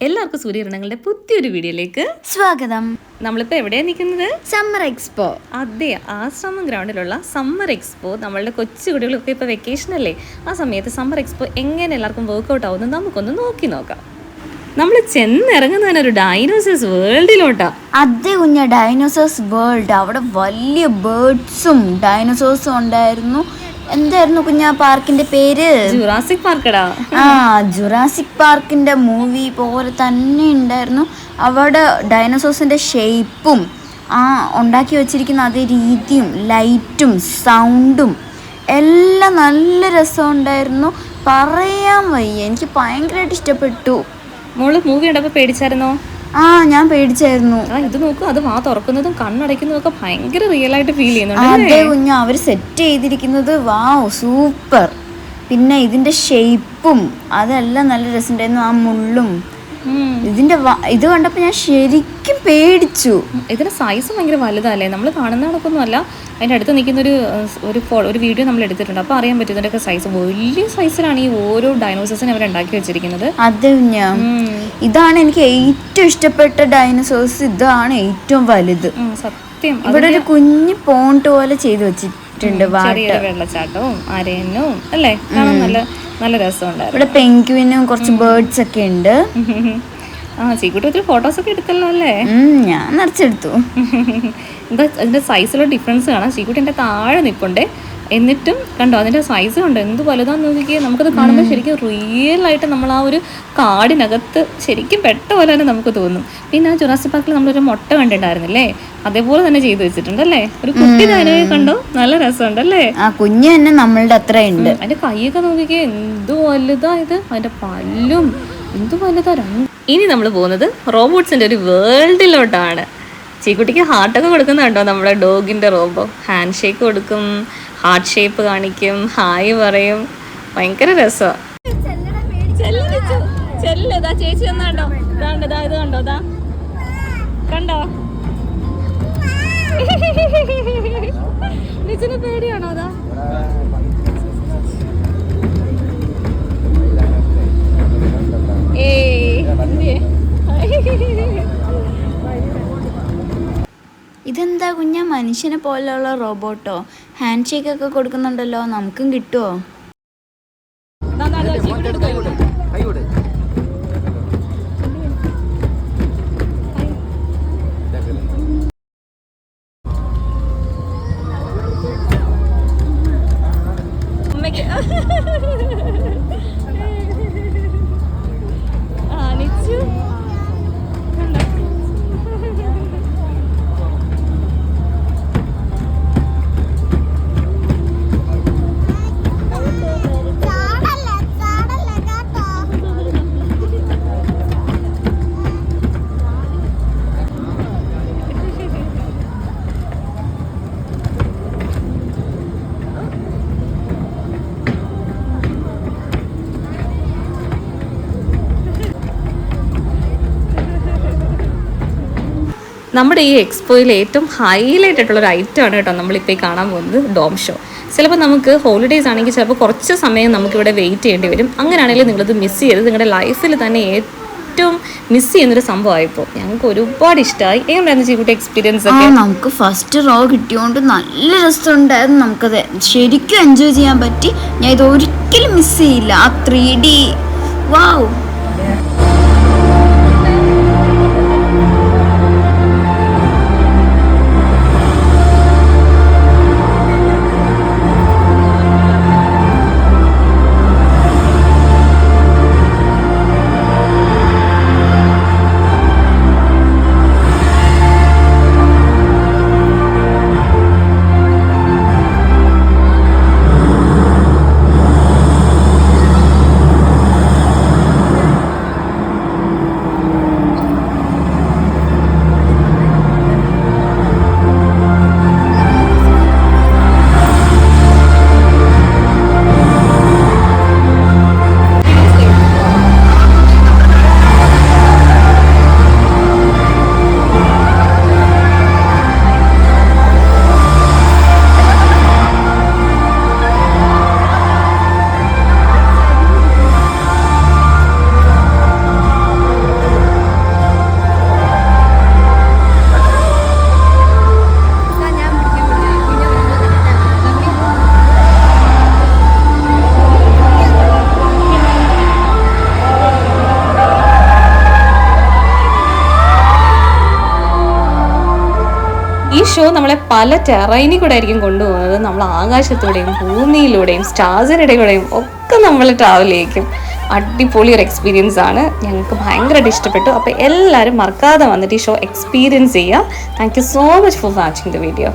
എല്ലാവർക്കും സൂര്യകിരണങ്ങളുടെ പുതിയൊരു വീഡിയോയിലേക്ക് സ്വാഗതം. നമ്മളിപ്പോൾ എവിടെയാണ് നിൽക്കുന്നത്? Summer expo. അതെ, ആശ്രമം ഗ്രൗണ്ടിലുള്ള സമ്മർ എക്സ്പോ. നമ്മളുടെ കൊച്ചു കുട്ടികളൊക്കെ ഇപ്പോൾ വെക്കേഷൻ അല്ലേ, ആ സമയത്ത് സമ്മർ എക്സ്പോ എങ്ങനെ എല്ലാവർക്കും വർക്കൗട്ട് ആവുമെന്ന് നമുക്കൊന്ന് നോക്കാം. നമ്മൾ ചെന്നിറങ്ങുന്ന തന്നെ ഒരു ഡൈനോസേഴ്സ് വേൾഡിലോട്ടാ. അതെ കുഞ്ഞ, ഡൈനോസേഴ്സ് വേൾഡ്. അവിടെ വലിയ ബേർഡ്സും ഡൈനോസേഴ്സും ഉണ്ടായിരുന്നു. എന്തായിരുന്നു കുഞ്ഞാ പാർക്കിന്റെ പേര്? ജുറാസിക് പാർക്കടാ. ജുറാസിക് പാർക്കിന്റെ മൂവി പോലെ തന്നെ ഉണ്ടായിരുന്നു. അവിടെ ഡൈനോസോഴ്സിന്റെ ഷേപ്പും ഉണ്ടാക്കി വെച്ചിരിക്കുന്ന അതേ രീതിയും ലൈറ്റും സൗണ്ടും എല്ലാം നല്ല രസമുണ്ടായിരുന്നു. പറയാൻ വയ്യ, എനിക്ക് ഭയങ്കരമായിട്ട് ഇഷ്ടപ്പെട്ടു. മോള് മൂവി കണ്ടപ്പോൾ പേടിച്ചായിരുന്നോ? ഞാൻ പേടിച്ചായിരുന്നു. ഇത് നോക്കൂ, അത് വാ തുറക്കുന്നതും കണ്ണടയ്ക്കുന്നതും ഒക്കെ ഭയങ്കര റിയൽ ആയിട്ട് ഫീൽ ചെയ്യുന്നുണ്ട്. അതെ കുഞ്ഞ, അവർ സെറ്റ് ചെയ്തിരിക്കുന്നത് വാവ് സൂപ്പർ. പിന്നെ ഇതിന്റെ ഷേപ്പും അതെല്ലാം നല്ല രസമുണ്ടായിരുന്നു. ആ മുള്ളും ഇതിന്റെ ഇത് കണ്ടപ്പോൾ ഞാൻ ശരിക്കും പേടിച്ചു. ഇതിന്റെ സൈസ് ഭയങ്കര വലുതല്ലേ, നമ്മൾ കാണുന്ന കണക്കൊന്നും അല്ല. അതിൻ്റെ അടുത്ത് നിൽക്കുന്ന ഒരു വീഡിയോ നമ്മൾ എടുത്തിട്ടുണ്ട്, അപ്പോൾ അറിയാൻ പറ്റും ഇതിൻ്റെയൊക്കെ സൈസ്. വലിയ സൈസിലാണ് ഈ ഓരോ ഡൈനോസേഴ്സിനെ അവർ ഉണ്ടാക്കി വെച്ചിരിക്കുന്നത്. അതെ ഞാൻ ഇതാണ് എനിക്ക് ഏറ്റവും ഇഷ്ടപ്പെട്ട ഡൈനോസേഴ്സ്. ഇതാണ് ഏറ്റവും വലുത്. സത്യം. ഇവിടെ ഒരു കുഞ്ഞു പോണ്ട് പോലെ ചെയ്ത് വെച്ചിട്ടുണ്ട്. വെള്ളച്ചാട്ടവും അരയനും അല്ലേ, കാണാൻ നല്ല രസമുണ്ടായിരുന്നു. ഇവിടെ പെൻഗ്വിനും കുറച്ച് ബേർഡ്സ് ഒക്കെ ഉണ്ട്. ചീക്കുട്ടി ഒത്തിരി ഫോട്ടോസ് ഒക്കെ എടുത്തല്ലോ അല്ലേ? ഞാൻ നിറച്ചെടുത്തു. എന്താ അതിന്റെ സൈസിലുള്ള ഡിഫറൻസ് കാണാം. ചീക്കുട്ടി എൻ്റെ താഴെ നിൽപ്പുണ്ടേ, എന്നിട്ടും കണ്ടോ അതിന്റെ സൈസ് കണ്ടോ എന്ത് വലുതാന്ന് നോക്കിക്കേ. നമുക്കത് കാണുമ്പോൾ ശരിക്കും റിയൽ ആയിട്ട് നമ്മൾ ആ ഒരു കാടിനകത്ത് ശരിക്കും പെട്ട പോലെ തന്നെ നമുക്ക് തോന്നും. പിന്നെ ആ ജുറാസിക് പാർക്കിൽ നമ്മളൊരു മുട്ട കണ്ടിട്ടുണ്ടായിരുന്നില്ലേ, അതേപോലെ തന്നെ ചെയ്തു വെച്ചിട്ടുണ്ടല്ലേ. ഒരു കുട്ടി ഡൈനോയെ കണ്ടോ, നല്ല രസമുണ്ടല്ലേ. കുഞ്ഞ് തന്നെ നമ്മളുടെ അത്ര ഉണ്ട്. അതിന്റെ കൈയൊക്കെ നോക്കിക്കേ എന്ത് വലുതാ ഇത്, അതിന്റെ പല്ലും എന്ത് വലുതാ. ഇനി നമ്മൾ പോകുന്നത് റോബോട്ട്സിന്റെ ഒരു വേൾഡിലോട്ടാണ്. ചീക്കുട്ടിക്ക് ഹാർട്ടൊക്കെ കൊടുക്കുന്നുണ്ടോ നമ്മുടെ ഡോഗിന്റെ റോബോ? ഹാൻഡ് ഷേക്ക് കൊടുക്കും, ഹാർട്ട് ഷേപ്പ് കാണിക്കും, ഹായ് പറയും. ഭയങ്കര രസമാണ്. ചേച്ചി ഒന്നാണ്ടോ ഇത് കണ്ടോ, കണ്ടോ നിച്ചിന് പേടിയാണോ? ഇതെന്താ കുഞ്ഞ, മനുഷ്യനെ പോലെയുള്ള റോബോട്ടോ? ഹാൻഡ് ഷേക്ക് ഒക്കെ കൊടുക്കുന്നുണ്ടല്ലോ, നമുക്കും കിട്ടുമോ? നമ്മുടെ ഈ എക്സ്പോയിൽ ഏറ്റവും ഹൈലൈറ്റ് ആയിട്ടുള്ളൊരു ഐറ്റമാണ് കേട്ടോ നമ്മളിപ്പോൾ ഈ കാണാൻ പോകുന്നത്, ഡോം ഷോ. ചിലപ്പോൾ നമുക്ക് ഹോളിഡേയ്സ് ആണെങ്കിൽ ചിലപ്പോൾ കുറച്ച് സമയം നമുക്കിവിടെ വെയിറ്റ് ചെയ്യേണ്ടി വരും. അങ്ങനെയാണെങ്കിൽ നിങ്ങളിത് മിസ് ചെയ്ത് നിങ്ങളുടെ ലൈഫിൽ തന്നെ ഏറ്റവും മിസ് ചെയ്യുന്നൊരു സംഭവമായിപ്പോൾ. ഞങ്ങൾക്ക് ഒരുപാട് ഇഷ്ടമായി. എങ്ങനെയായിരുന്നു ചീക്കുട്ടി എക്സ്പീരിയൻസ് ഒക്കെ? നമുക്ക് ഫസ്റ്റ് റോ കിട്ടിയോണ്ട് നല്ല രസമുണ്ടായിരുന്നു. നമുക്കത് ശരിക്കും എൻജോയ് ചെയ്യാൻ പറ്റി. ഞാൻ ഇത് ഒരിക്കലും മിസ് ചെയ്യില്ല. ആ 3D വാവ്. ഈ ഷോ നമ്മളെ പല ടെറൈനിൽ കൂടെ ആയിരിക്കും കൊണ്ടുപോകുന്നത്. നമ്മൾ ആകാശത്തൂടെയും ഭൂമിയിലൂടെയും സ്റ്റാർസിനിടയിലൂടെയും ഒക്കെ നമ്മൾ ട്രാവൽ ചെയ്യിക്കും. അടിപൊളി ഒരു എക്സ്പീരിയൻസ് ആണ്. ഞങ്ങൾക്ക് ഭയങ്കരമായിട്ട് ഇഷ്ടപ്പെട്ടു. അപ്പോൾ എല്ലാവരും മറക്കാതെ വന്നിട്ട് ഈ ഷോ എക്സ്പീരിയൻസ് ചെയ്യുക. Thank you so much for watching the video.